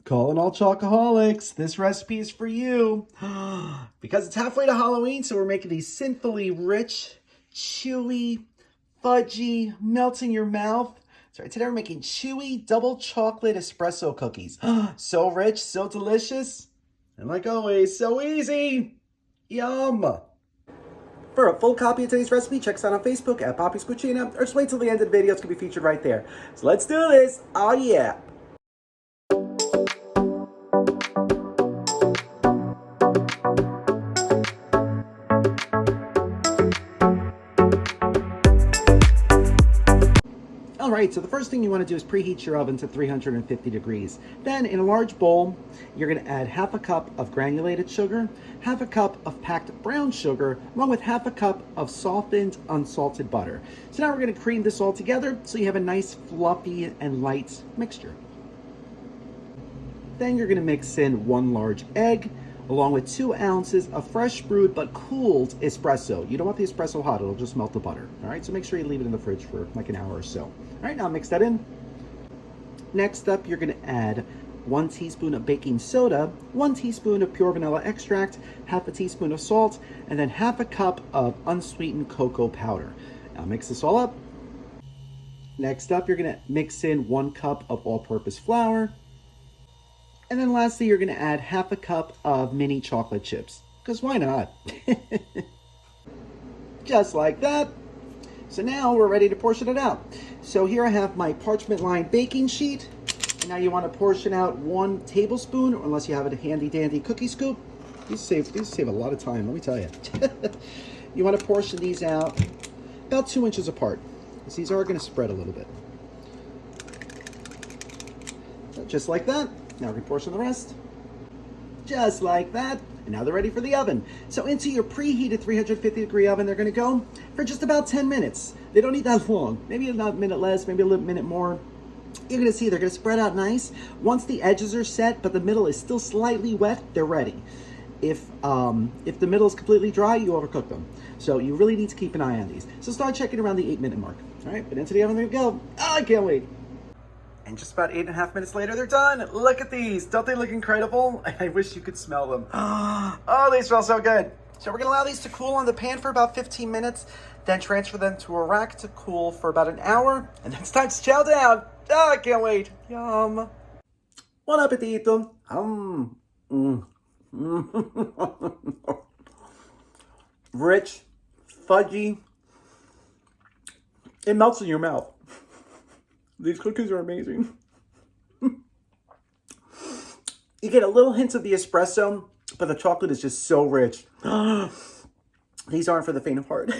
Calling all chocoholics, this recipe is for you. Because it's halfway to Halloween, so we're making these sinfully rich, chewy, fudgy, melt in your mouth. Sorry, today we're making chewy double chocolate espresso cookies. So rich, so delicious, and like always, so easy. Yum. For a full copy of today's recipe, check us out on Facebook at Poppy's Cucina, or just wait till the end of the video, it's gonna be featured right there. So let's do this. Oh yeah. Alright, so the first thing you want to do is preheat your oven to 350 degrees. Then, in a large bowl, you're going to add half a cup of granulated sugar, half a cup of packed brown sugar, along with half a cup of softened, unsalted butter. So now we're going to cream this all together so you have a nice, fluffy, and light mixture. Then you're going to mix in 1 large egg, along with 2 ounces of fresh brewed but cooled espresso. You don't want the espresso hot, it'll just melt the butter. All right, so make sure you leave it in the fridge for like an hour or so. All right, now mix that in. Next up, you're gonna add 1 teaspoon of baking soda, 1 teaspoon of pure vanilla extract, half a teaspoon of salt, and then half a cup of unsweetened cocoa powder. Now mix this all up. Next up, you're gonna mix in 1 cup of all-purpose flour. And then lastly, you're going to add half a cup of mini chocolate chips, because why not? Just like that. So now we're ready to portion it out. So here I have my parchment lined baking sheet. And now you want to portion out 1 tablespoon, unless you have a handy dandy cookie scoop. These save a lot of time, let me tell you. You want to portion these out about 2 inches apart, because these are going to spread a little bit. Just like that. Now we portion the rest, just like that, and now they're ready for the oven. So into your preheated 350 degree oven, they're gonna go for just about 10 minutes. They don't need that long, maybe a minute less, maybe a little minute more. You're gonna see they're gonna spread out nice. Once the edges are set, but the middle is still slightly wet, they're ready. If the middle is completely dry, you overcook them. So you really need to keep an eye on these. So start checking around the 8-minute mark. All right, but into the oven they go. Oh, I can't wait. And just about 8.5 minutes later, they're done. Look at these. Don't they look incredible? I wish you could smell them. Oh, they smell so good. So we're gonna allow these to cool on the pan for about 15 minutes, then transfer them to a rack to cool for about an hour, and then it's time to chow down. Oh, I can't wait. Yum. Buon appetito. Rich, fudgy. It melts in your mouth. These cookies are amazing. You get a little hint of the espresso, but the chocolate is just so rich. These aren't for the faint of heart.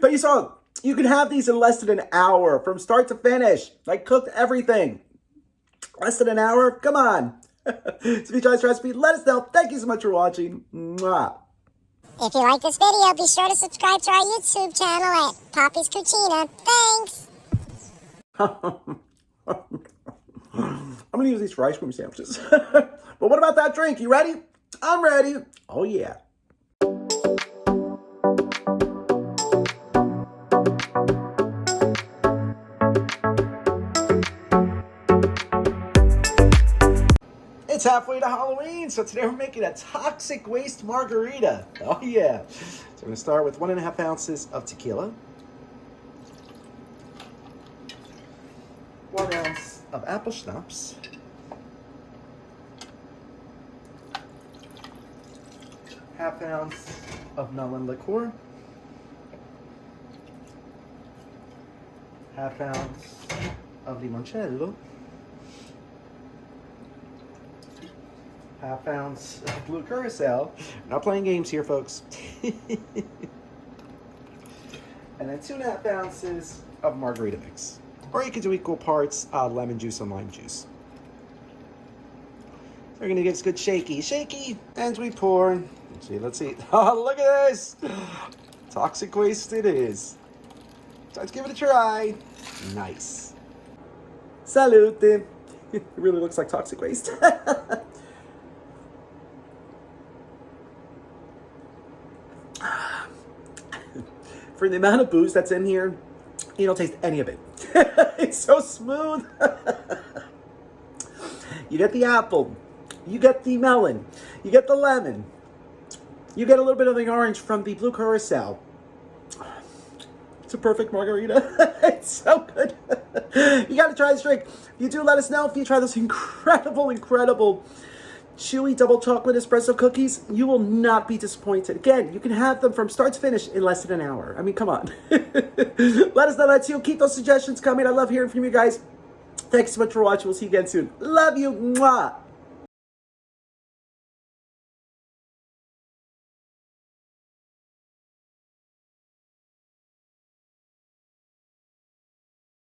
But you saw, you can have these in less than an hour from start to finish. Like cooked everything. Less than an hour? Come on. So if you try this recipe, let us know. Thank you so much for watching. Mwah. If you like this video, be sure to subscribe to our YouTube channel at Poppy's Cucina. Thanks! I'm gonna use these for ice cream sandwiches. But what about that drink? You ready? I'm ready. Oh yeah. It's halfway to Halloween, so today we're making a toxic waste margarita. Oh yeah. So we're gonna start with 1.5 ounces of tequila. 1 ounce of apple schnapps, ½ ounce of melon liqueur, ½ ounce of limoncello, ½ ounce of blue curacao. We're not playing games here, folks. And then 2.5 ounces of margarita mix. Or you can do equal parts lemon juice and lime juice. So we're gonna get this good shaky, and we pour. Let's see. Oh, look at this! Toxic waste it is. So let's give it a try. Nice. Salute. It really looks like toxic waste. For the amount of booze that's in here, you don't taste any of it. It's so smooth. You get the apple, you get the melon, you get the lemon, you get a little bit of the orange from the blue curacao. It's a perfect margarita. It's so good. You got to try this drink. If you do, let us know. If you try those incredible, incredible Chewy double chocolate espresso cookies, you will not be disappointed. Again, you can have them from start to finish in less than an hour. I mean, come on. Let us know that too. Keep those suggestions coming. I love hearing from you guys. Thanks so much for watching. We'll see you again soon. Love you. Mwah.